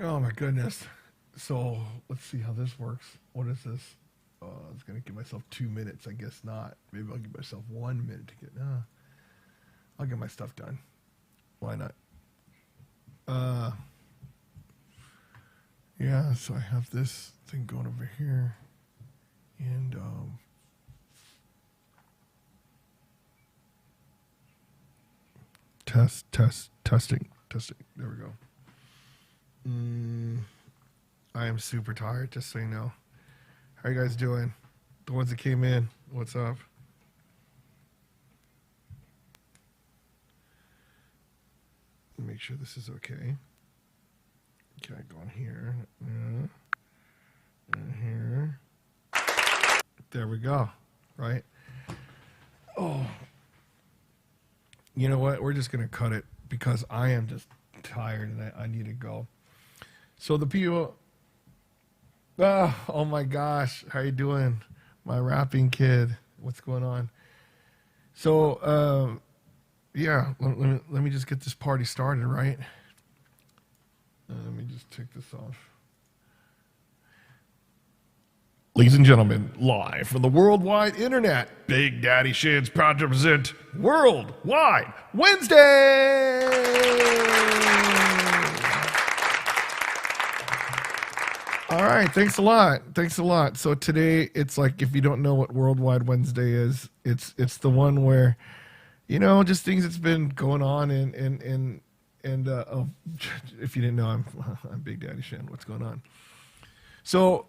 Oh my goodness. So let's see how this works. What is this? I was gonna give myself 2 minutes. I guess not. Maybe I'll give myself 1 minute to get. I'll get my stuff done. Why not? Uh, yeah. So I have this thing going over here, and testing. There we go. I am super tired. Just so you know. How you guys doing? The ones that came in, what's up? Make sure this is okay. Okay, go on here. And here. There we go. Right? Oh. You know what? We're just going to cut it because I am just tired and I need to go. So the people... oh my gosh. How you doing? My rapping kid. What's going on? So, yeah, let me just get this party started, right? Let me just take this off. Ladies and gentlemen, live from the worldwide internet, Big Daddy Shin's proud to present Worldwide Wednesday! All right, thanks a lot. Thanks a lot. So today, it's like, if you don't know what Worldwide Wednesday is, it's the one where, you know, just things that's been going on and oh, if you didn't know, I'm Big Daddy Shin. What's going on? So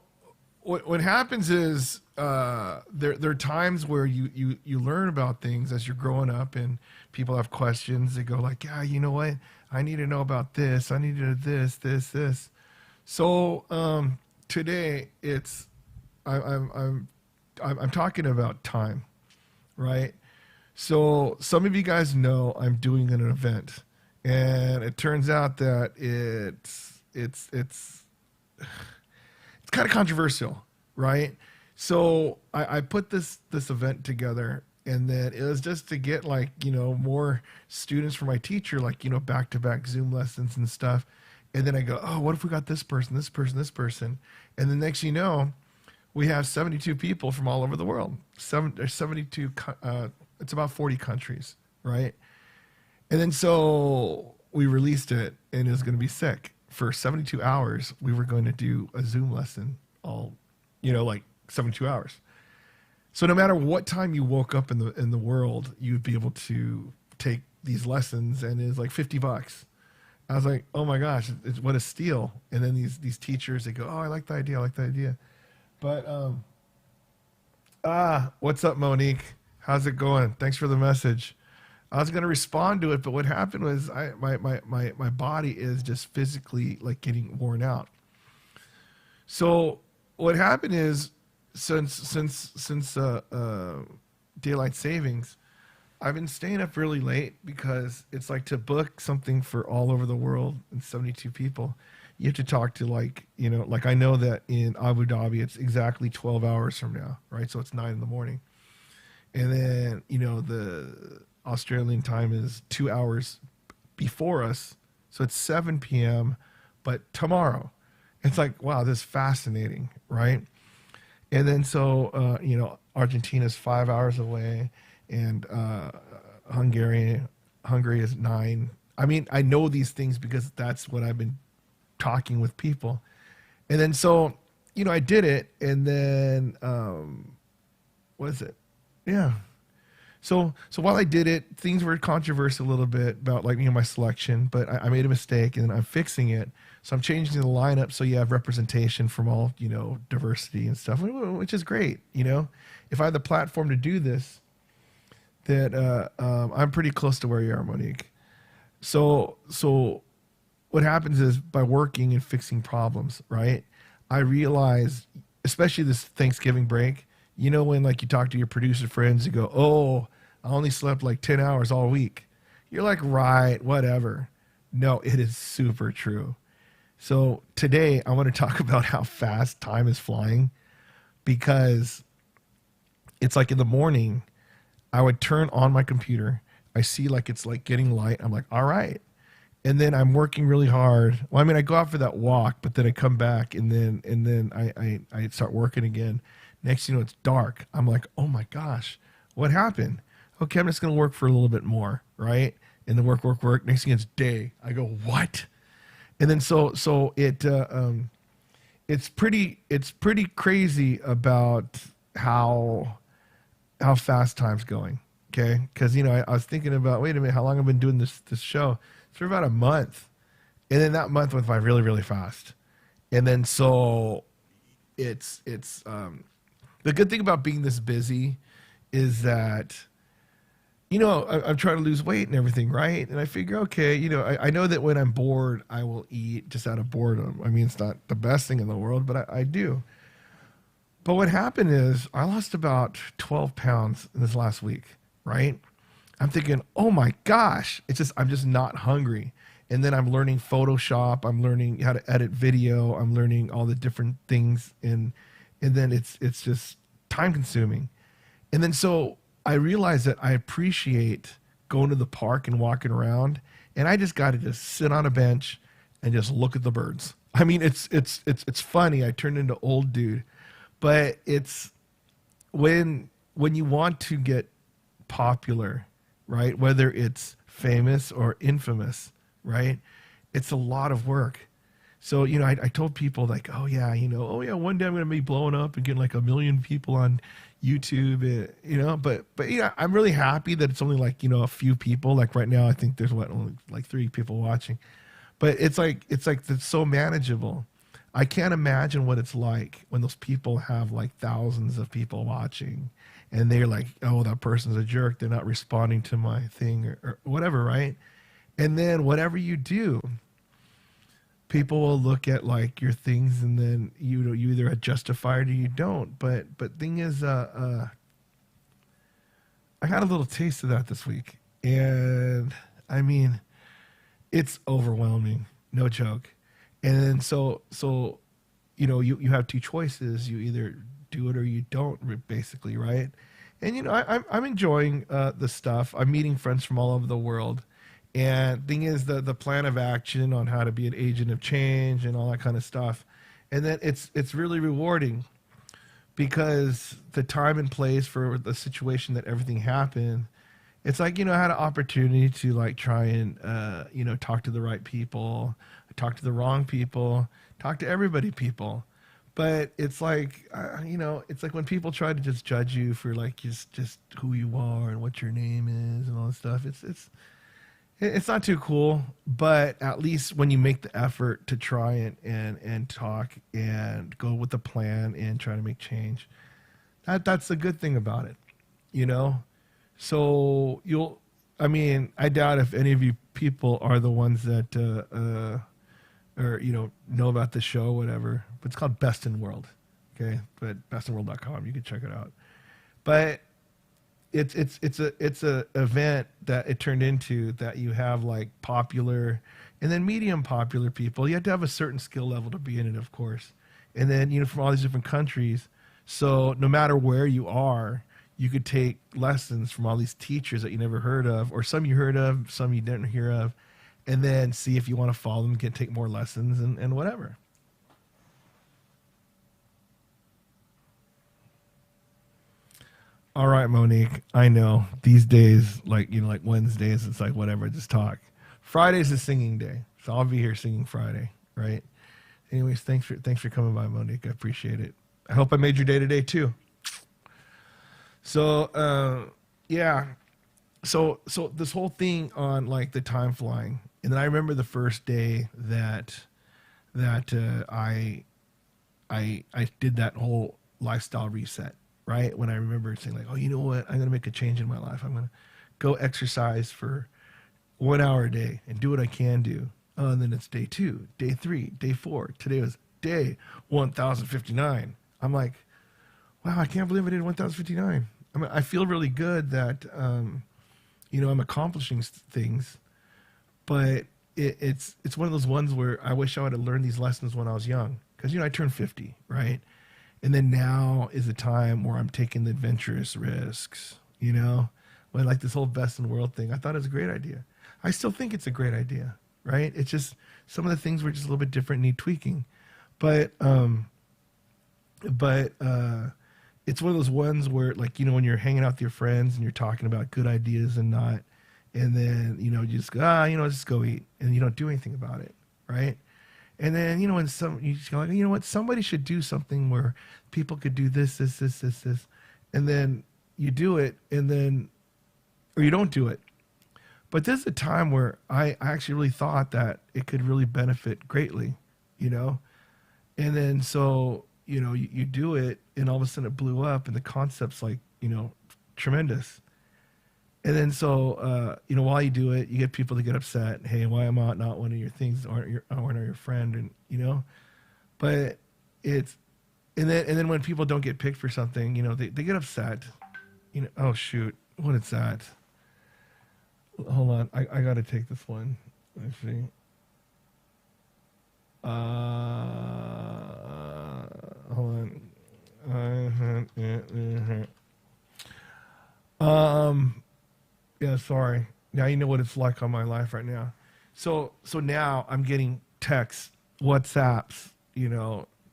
what happens is there are times where you learn about things as you're growing up, and people have questions. They go like, yeah, you know what? I need to know about this. I need to know this. So today I'm talking about time, right? So some of you guys know I'm doing an event, and it turns out that it's kind of controversial, right? So I put this event together, and then it was just to get, like, you know, more students for my teacher, like, you know, back-to-back Zoom lessons and stuff. And then I go, oh, what if we got this person, and the next you know, we have 72 people from all over the world. 72. It's about 40 countries, right? And then so we released it, and it was going to be sick. For 72 hours, we were going to do a Zoom lesson, all, you know, like 72 hours. So no matter what time you woke up in the world, you'd be able to take these lessons, and it's like $50. I was like, oh my gosh, what a steal. And then these teachers, they go, oh, I like the idea. But what's up, Monique? How's it going? Thanks for the message. I was going to respond to it, but what happened was my body is just physically, like, getting worn out. So what happened is, since daylight savings, I've been staying up really late, because it's like, to book something for all over the world and 72 people, you have to talk to, like, you know, like, I know that in Abu Dhabi it's exactly 12 hours from now, right? So it's 9 in the morning. And then, you know, the Australian time is 2 hours before us. So it's 7 p.m., but tomorrow. It's like, wow, this is fascinating, right? And then so, you know, Argentina's 5 hours away, and Hungary is 9. I mean, I know these things because that's what I've been talking with people. And then so, you know, I did it, and then what is it? Yeah. So while I did it, things were controversial a little bit about, like, you know, my selection, but I made a mistake, and I'm fixing it. So I'm changing the lineup so you have representation from all, you know, diversity and stuff, which is great. You know, if I had the platform to do this, that I'm pretty close to where you are, Monique. So what happens is, by working and fixing problems, right? I realized, especially this Thanksgiving break, you know, when, like, you talk to your producer friends, you go, oh, I only slept like 10 hours all week. You're like, right, whatever. No, it is super true. So today I want to talk about how fast time is flying, because it's like, in the morning, I would turn on my computer. I see, like, it's like getting light. I'm like, all right. and then I'm working really hard. Well, I mean, I go out for that walk, but then I come back, and then I start working again. Next, you know, it's dark. I'm like, oh my gosh, what happened? Okay, I'm just gonna work for a little bit more, right? And then work, work, work. Next thing it's day. I go, what? And then it's pretty crazy about how how fast time's going. Okay, because you know I was thinking about, wait a minute, how long I've been doing this show for about a month, and then that month went by really really fast, and then so it's the good thing about being this busy is that you know I'm trying to lose weight and everything, right? And I figure, okay, you know I know that when I'm bored I will eat just out of boredom. I mean, it's not the best thing in the world, but I do. But what happened is I lost about 12 pounds in this last week, right? I'm thinking, oh my gosh, it's just I'm just not hungry. And then I'm learning Photoshop, I'm learning how to edit video, I'm learning all the different things, and then it's just time consuming. And then so I realized that I appreciate going to the park and walking around, and I just got to just sit on a bench and just look at the birds. I mean, it's funny. I turned into old dude, but it's when you want to get popular, right? Whether it's famous or infamous, right? It's a lot of work. So, you know, I told people like, oh yeah, you know, oh yeah, one day I'm going to be blowing up and getting like 1 million people on YouTube, you know, but you know, I'm really happy that it's only like, you know, a few people. Like right now, I think there's only like 3 people watching, but it's so manageable. I can't imagine what it's like when those people have like thousands of people watching and they're like, oh, that person's a jerk. They're not responding to my thing or whatever, right? And then whatever you do, people will look at like your things and then you either justify it or you don't. But thing is, I got a little taste of that this week. And I mean, it's overwhelming, no joke. And then so you know you have two choices. You either do it or you don't, basically, right? And you know I'm enjoying the stuff. I'm meeting friends from all over the world, and thing is the plan of action on how to be an agent of change and all that kind of stuff. And then it's really rewarding because the time and place for the situation that everything happened, it's like, you know, I had an opportunity to like try and you know, talk to the right people, talk to the wrong people, talk to everybody people. But it's like, you know, it's like when people try to just judge you for like just who you are and what your name is and all this stuff. It's not too cool. But at least when you make the effort to try and talk and go with the plan and try to make change, that's the good thing about it, you know. So I mean, I doubt if any of you people are the ones that, or, you know about the show, whatever, but it's called Best in World. Okay. But bestinworld.com, you can check it out. But it's a event that it turned into that you have like popular and then medium popular people. You have to have a certain skill level to be in it, of course. And then, you know, from all these different countries. So no matter where you are, you could take lessons from all these teachers that you never heard of, or some you heard of, some you didn't hear of, and then see if you want to follow them, take more lessons and whatever. All right, Monique. I know these days, like, you know, like Wednesdays, it's like whatever, just talk. Friday's a singing day, so I'll be here singing Friday, right? Anyways, thanks for coming by, Monique. I appreciate it. I hope I made your day today too. So yeah, so this whole thing on like the time flying, and then I remember the first day that I did that whole lifestyle reset, right? When I remember saying like, oh, you know what, I'm gonna make a change in my life. I'm gonna go exercise for 1 hour a day and do what I can do. Oh, and then it's day 2, day 3, day 4. Today was day 1059. I'm like, wow, I can't believe I did 1059. I mean, I feel really good that, you know, I'm accomplishing things, but it's one of those ones where I wish I would have learned these lessons when I was young. Because, you know, I turned 50, right? And then now is the time where I'm taking the adventurous risks, you know? When like this whole best in the world thing, I thought it was a great idea. I still think it's a great idea. right? It's just some of the things were just a little bit different, need tweaking. But but it's one of those ones where, like, when you're hanging out with your friends and you're talking about good ideas and not, and then you just go, just go eat, and you don't do anything about it, right? And then when you just go like, what, somebody should do something where people could do this, and then you do it, and then, or you don't do it. But there's a time where I actually really thought that it could really benefit greatly, you know? And then so, you do it, and all of a sudden it blew up, and the concept's like, tremendous. And then so, while you do it, you get people to get upset. Hey, why am I not one of your things? Aren't your friend? And, but it's, and then when people don't get picked for something, they get upset. Oh shoot, what is that? Hold on, I got to take this one. Let's see. Hold on. Yeah, sorry. Now you know what it's like on my life right now. So now I'm getting texts, WhatsApps,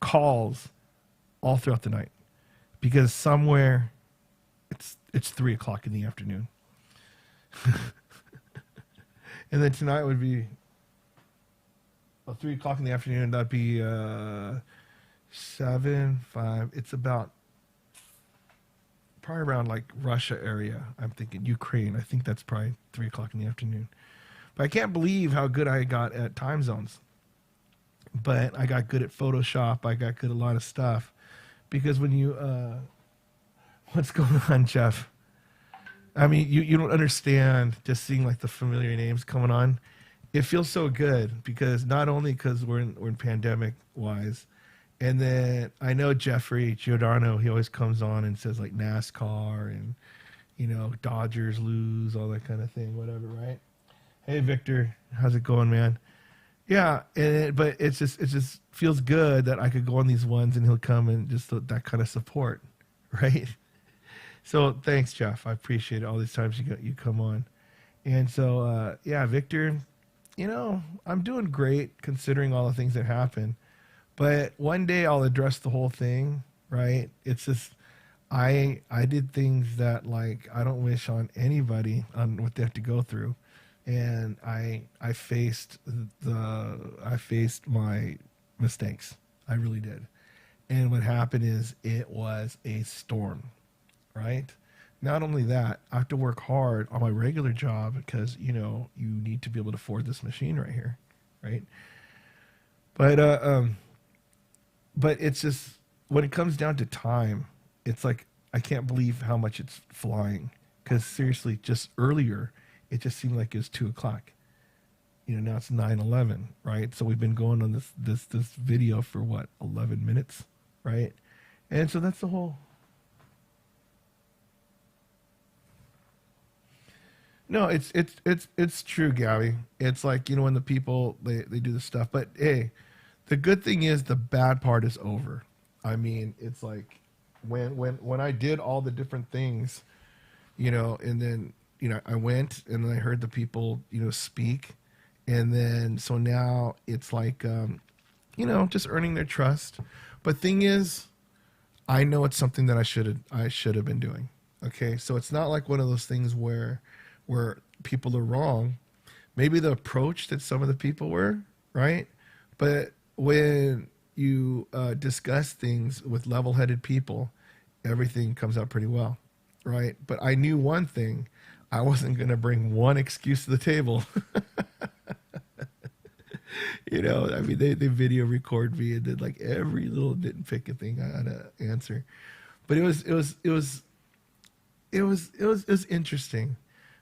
calls all throughout the night, because somewhere it's 3 o'clock in the afternoon. And then tonight would be 3 o'clock in the afternoon. That'd be 7, 5. It's about probably around like Russia area. I'm thinking Ukraine. I think that's probably 3 o'clock in the afternoon. But I can't believe how good I got at time zones. But I got good at Photoshop. I got good at a lot of stuff. Because when you, what's going on, Jeff? I mean, you don't understand just seeing like the familiar names coming on. It feels so good, because not only because we're in pandemic wise, and then I know Jeffrey Giordano, he always comes on and says like NASCAR and, Dodgers lose, all that kind of thing, whatever, right? Hey, Victor, how's it going, man? Yeah, but it just feels good that I could go on these ones and he'll come and just that kind of support, right? So thanks, Jeff. I appreciate it. All these times you come on. And so, yeah, Victor, I'm doing great considering all the things that happen. But one day I'll address the whole thing, right? It's just, I did things that, like, I don't wish on anybody on what they have to go through. And I faced my mistakes. I really did. And what happened is it was a storm. Right? Not only that, I have to work hard on my regular job because, you need to be able to afford this machine right here. Right? But it's just, when it comes down to time, it's like, I can't believe how much it's flying. Because seriously, just earlier, it just seemed like it was 2 o'clock. Now it's 9:11, right? So we've been going on this video for what, 11 minutes, right? And so that's the whole. No, it's true, Gabby. It's like, when the people they do the stuff, but hey, the good thing is the bad part is over. I mean, it's like when I did all the different things, and then I went and then I heard the people speak, and then so now it's like just earning their trust. But thing is, I know it's something that I should have been doing. Okay, so it's not like one of those things where people are wrong. Maybe the approach that some of the people were, right? But when you discuss things with level-headed people, everything comes out pretty well, right? But I knew one thing. I wasn't going to bring one excuse to the table. I mean, they video record me and did like every little nitpick thing I had to answer. But it was interesting.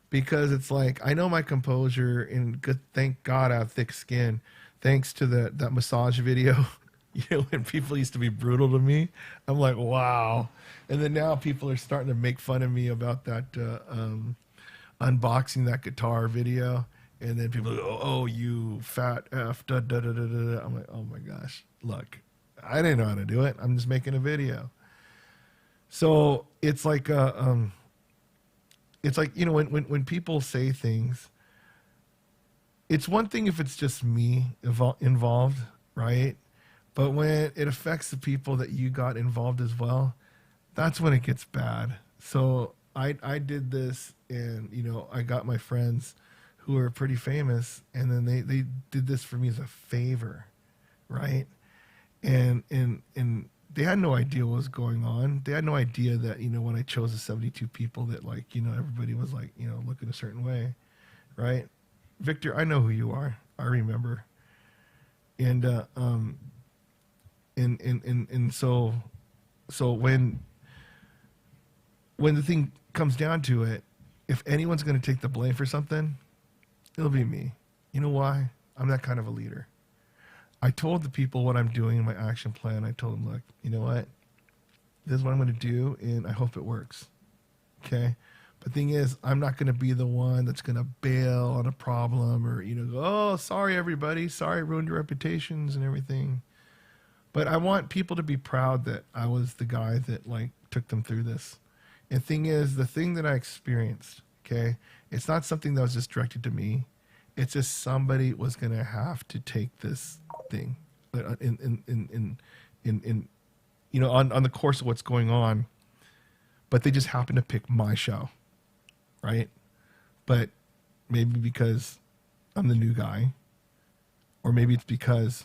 Because it's like, I know my composure, and good, thank God I have thick skin, thanks to that massage video. When people used to be brutal to me, I'm like, wow. And then now people are starting to make fun of me about that unboxing that guitar video. And then people go, oh, you fat F, da, da, da, da, da. I'm like, oh my gosh, look, I didn't know how to do it. I'm just making a video. So it's like, it's like, when people say things, it's one thing if it's just me involved, right? But when it affects the people that you got involved as well, that's when it gets bad. So I did this, and I got my friends who are pretty famous, and then they did this for me as a favor, right? And they had no idea what was going on. They had no idea that when I chose the 72 people that everybody was looking a certain way, right? Victor, I know who you are. I remember. And so when the thing comes down to it, if anyone's going to take the blame for something, it'll be me. You know why? I'm that kind of a leader. I told the people what I'm doing in my action plan. I told them, look, you know what? This is what I'm going to do, and I hope it works. Okay? But the thing is, I'm not going to be the one that's going to bail on a problem or, go, oh, sorry, everybody. Sorry, I ruined your reputations and everything. But I want people to be proud that I was the guy that, took them through this. And the thing is, the thing that I experienced, okay, it's not something that was just directed to me. It's just somebody was going to have to take this thing in on the course of what's going on. But they just happened to pick my show, right? But maybe because I'm the new guy, or maybe it's because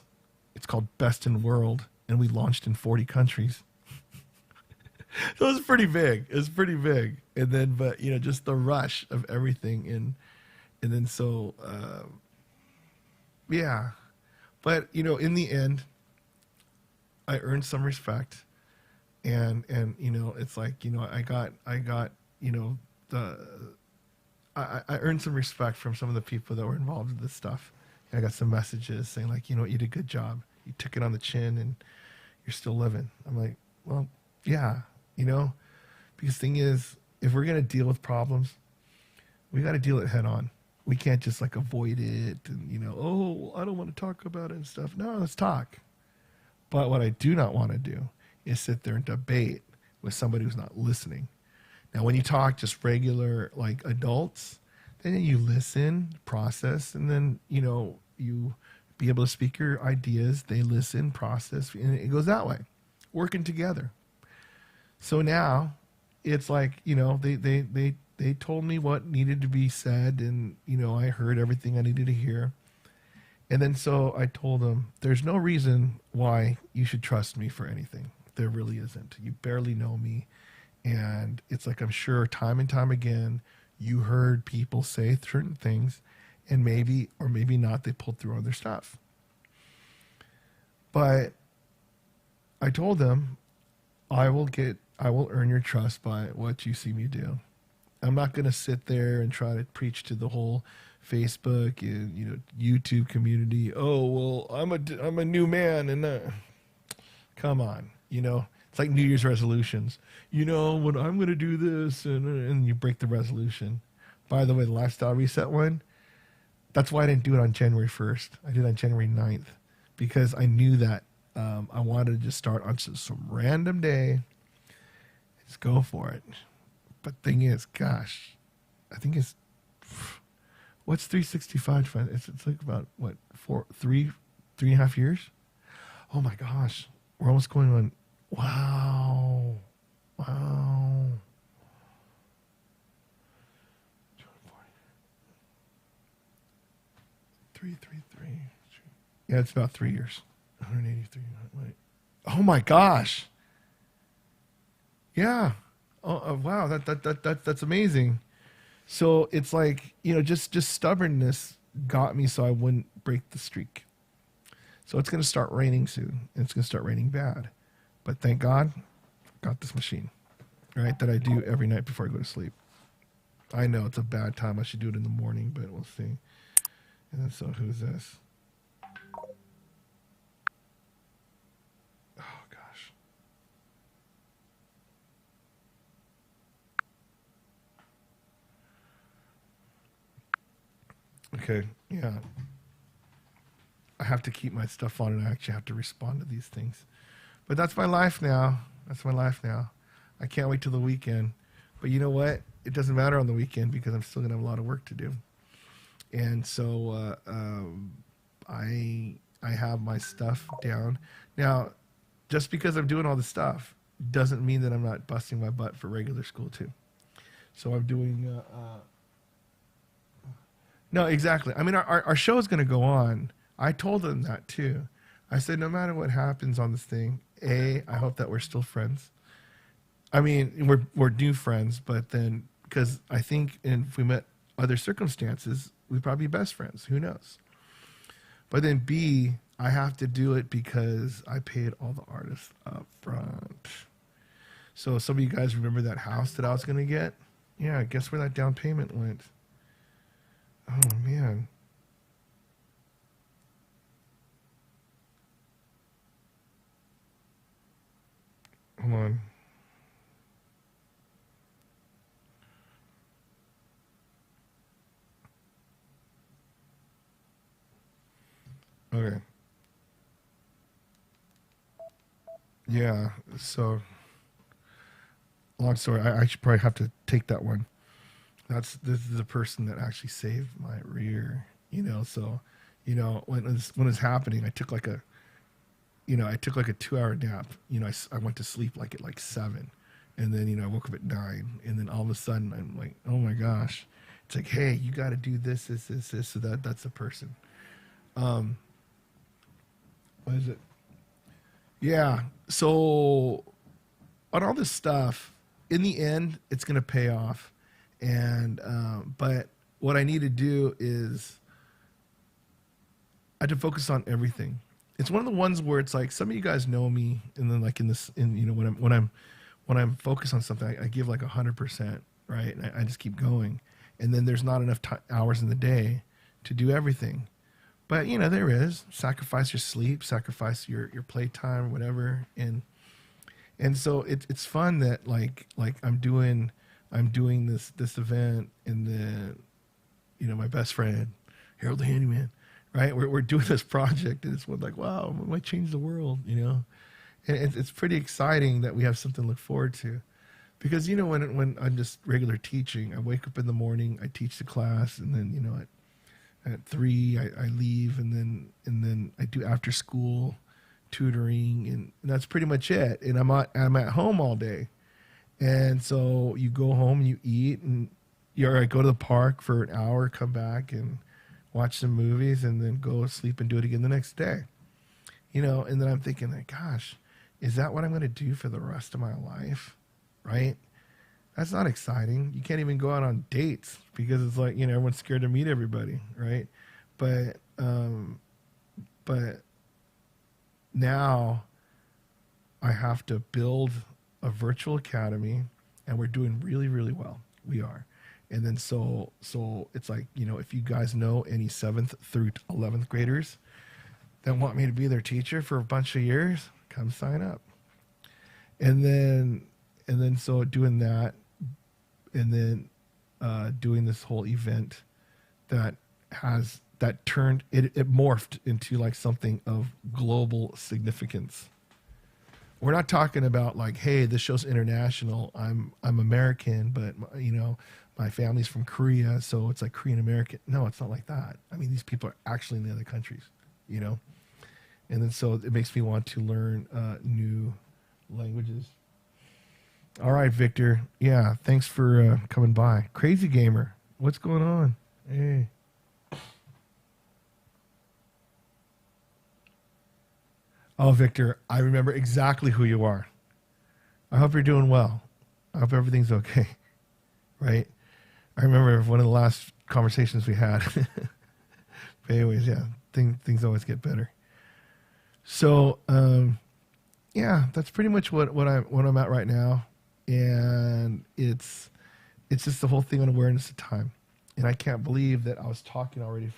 it's called Best in World and we launched in 40 countries. So it was pretty big. It was pretty big. And then, but just the rush of everything, and then so yeah. But in the end, I earned some respect, and it's like I got I earned some respect from some of the people that were involved in this stuff. And I got some messages saying you know what, you did a good job. You took it on the chin, and you're still living. I'm like, well, yeah, because the thing is, if we're gonna deal with problems, we got to deal it head on. We can't just avoid it and oh, I don't want to talk about it and stuff. No, let's talk. But what I do not want to do is sit there and debate with somebody who's not listening. Now, when you talk just regular adults, then you listen, process, and then you be able to speak your ideas. They listen, process, and it goes that way, working together. So now it's they told me what needed to be said, and I heard everything I needed to hear. And then so I told them, there's no reason why you should trust me for anything. There really isn't. You barely know me. And it's I'm sure time and time again, you heard people say certain things, and maybe or maybe not, they pulled through other stuff. But I told them, I will earn your trust by what you see me do. I'm not going to sit there and try to preach to the whole Facebook and YouTube community. Oh, well, I'm a new man, and come on, it's like New Year's resolutions. When I'm going to do this, and you break the resolution. By the way, the lifestyle reset one, that's why I didn't do it on January 1st. I did it on January 9th because I knew that I wanted to just start on some random day. Just go for it. But thing is, gosh, I think it's what's 365? It's about what, 3.5 years? Oh my gosh, we're almost going on. Wow. 333. Yeah, it's about 3 years. 183. Wait. Oh my gosh. Yeah. Oh wow, that's amazing. So it's just stubbornness got me so I wouldn't break the streak. So it's going to start raining soon, and it's going to start raining bad. But thank God, I got this machine, right, that I do every night before I go to sleep. I know it's a bad time. I should do it in the morning, but we'll see. And then, so who's this? Oh, gosh. Okay, yeah. I have to keep my stuff on, and I actually have to respond to these things. But that's my life now. That's my life now. I can't wait till the weekend. But you know what? It doesn't matter on the weekend because I'm still going to have a lot of work to do. And so I have my stuff down now. Just because I'm doing all this stuff doesn't mean that I'm not busting my butt for regular school too. So I'm doing. No, exactly. I mean, our show is going to go on. I told them that too. I said, no matter what happens on this thing, I hope that we're still friends. I mean, we're new friends, but then because I think if we met other circumstances, we'd probably be best friends. Who knows? But then B, I have to do it because I paid all the artists up front. So some of you guys remember that house that I was going to get? Yeah, guess where that down payment went? Oh, man. Hold on. Okay. Yeah, so long story. I should probably have to take that one. This is the person that actually saved my rear. So when it was happening, I took like a 2 hour nap. I went to sleep like at like 7, and then I woke up at 9, and then all of a sudden I'm like, oh my gosh, it's like, hey, you got to do this, this, this, this. So that's the person. Um, what is it? Yeah. So on all this stuff, in the end, it's gonna pay off. And but what I need to do is I have to focus on everything. It's one of the ones where it's like some of you guys know me, and then like in this, in when I'm focused on something, I give like 100%, right? And I just keep going, and then there's not enough hours in the day to do everything. But there is sacrifice your sleep, sacrifice your playtime, whatever, and so it's fun that like I'm doing this event, and then my best friend Harold the Handyman, right? We're doing this project, and it's one like, wow, we might change the world, and it's pretty exciting that we have something to look forward to, because when I'm just regular teaching, I wake up in the morning, I teach the class, and then at 3 I leave, and then I do after school tutoring, and that's pretty much it. And I'm at home all day, and so you go home and you eat, and I go to the park for an hour, come back and watch some movies, and then go sleep and do it again the next day. And then I'm thinking like, gosh, is that what I'm going to do for the rest of my life? Right? That's not exciting. You can't even go out on dates because it's like, everyone's scared to meet everybody, right? But but now I have to build a virtual academy, and we're doing really, really well. We are. And then so it's like, if you guys know any 7th through 11th graders that want me to be their teacher for a bunch of years, come sign up. And then so doing that, and then doing this whole event that turned it morphed into like something of global significance. We're not talking about like, hey, this show's international. I'm American, but my family's from Korea, so it's like Korean American. No, it's not like that. I mean, these people are actually in the other countries, and then so it makes me want to learn new languages. All right, Victor. Yeah, thanks for coming by. Crazy Gamer, what's going on? Hey. Oh, Victor, I remember exactly who you are. I hope you're doing well. I hope everything's okay. Right? I remember one of the last conversations we had. But anyways, yeah, things always get better. So, yeah, that's pretty much what I'm at right now, and it's just the whole thing on awareness of time, and I can't believe that I was talking already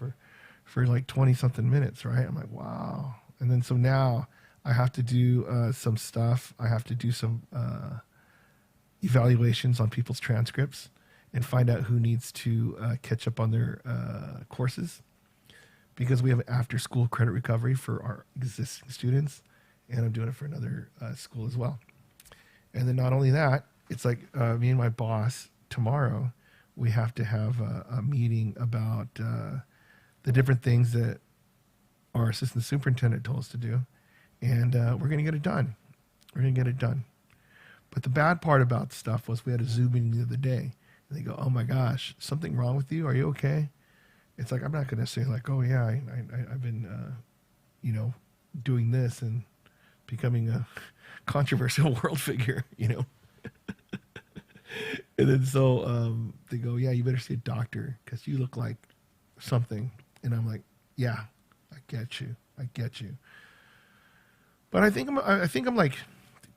for like 20 something minutes, right? I'm like, wow. And then so now I have to do some stuff. I have to do some evaluations on people's transcripts and find out who needs to catch up on their courses, because we have after school credit recovery for our existing students, and I'm doing it for another school as well. And then not only that, it's like me and my boss tomorrow, we have to have a meeting about the different things that our assistant superintendent told us to do, and we're going to get it done. We're going to get it done. But the bad part about stuff was we had a Zoom meeting the other day, and they go, "Oh my gosh, something wrong with you? Are you okay?" It's like I'm not going to say like, "Oh yeah, I've been, doing this and becoming a controversial world figure," And then so they go, "Yeah, you better see a doctor because you look like something." And I'm like, "Yeah, I get you. I get you." But I think I'm like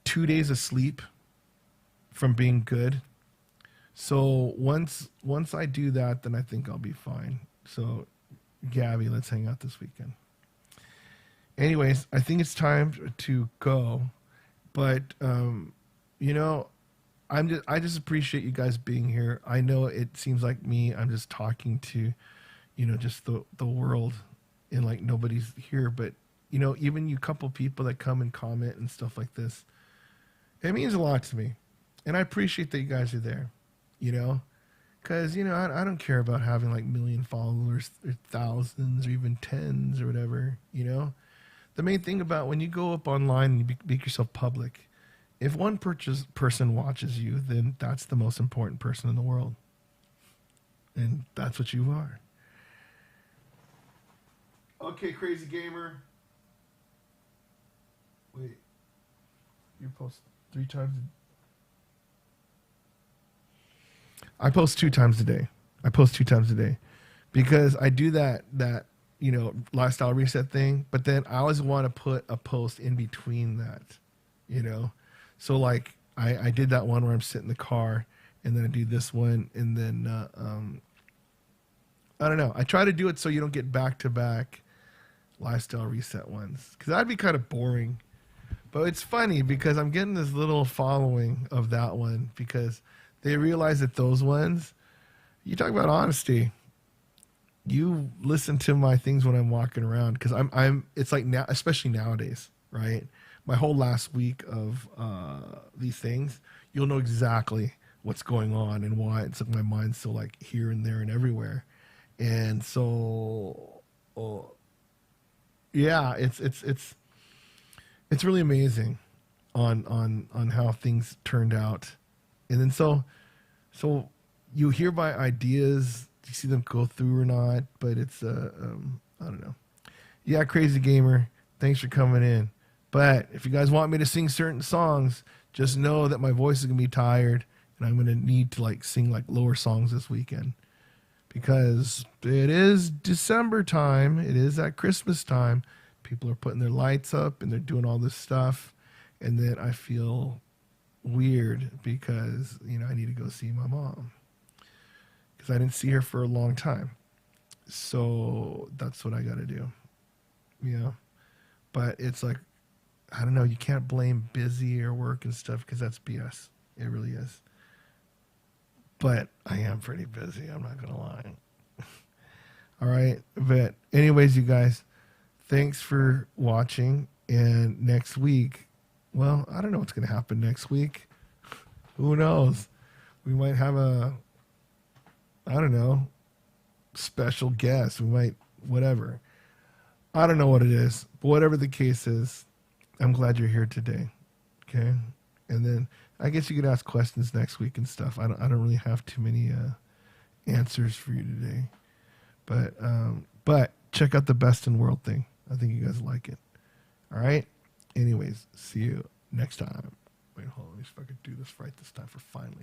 2 days of sleep from being good. So once I do that, then I think I'll be fine. So, Gabby, let's hang out this weekend. Anyways, I think it's time to go. But you know, I just appreciate you guys being here. I know it seems like me. I'm just talking to, just the world, and like nobody's here. But even you couple people that come and comment and stuff like this, it means a lot to me, and I appreciate that you guys are there. You know, because I don't care about having like million followers or thousands or even tens or whatever. The main thing about when you go up online and you make yourself public, if one person watches you, then that's the most important person in the world. And that's what you are. Okay, crazy gamer. Wait, you post 3 times? I post 2 times a day. I post 2 times a day because I do that lifestyle reset thing. But then I always want to put a post in between that, you know. So like I did that one where I'm sitting in the car, and then I do this one, and then I don't know. I try to do it so you don't get back to back lifestyle reset ones because that'd be kind of boring. But it's funny because I'm getting this little following of that one because they realize that those ones, you talk about honesty. You listen to my things when I'm walking around because it's like now, especially nowadays, right? My whole last week of these things, you'll know exactly what's going on and why. It's like my mind's still like here and there and everywhere. And so, yeah, it's really amazing on how things turned out. And then so you hear my ideas, you see them go through or not, but it's I don't know. Yeah, crazy gamer, thanks for coming in. But if you guys want me to sing certain songs, just know that my voice is gonna be tired, and I'm gonna need to like sing like lower songs this weekend because it is December time. It is at Christmas time. People are putting their lights up and they're doing all this stuff, and then I feel weird because I need to go see my mom because I didn't see her for a long time. So that's what I got to do. But it's like, I don't know. You can't blame busy or work and stuff because that's BS. It really is. But I am pretty busy. I'm not gonna lie. All right. But anyways, you guys, thanks for watching. And next week, well, I don't know what's gonna happen next week. Who knows? We might have I don't know, special guest. We might, whatever. I don't know what it is, but whatever the case is, I'm glad you're here today. Okay. And then I guess you could ask questions next week and stuff. I don't really have too many answers for you today, but check out the best in world thing. I think you guys like it. All right. Anyways, see you next time. Wait, hold on. Let me see if I could do this right this time for finally.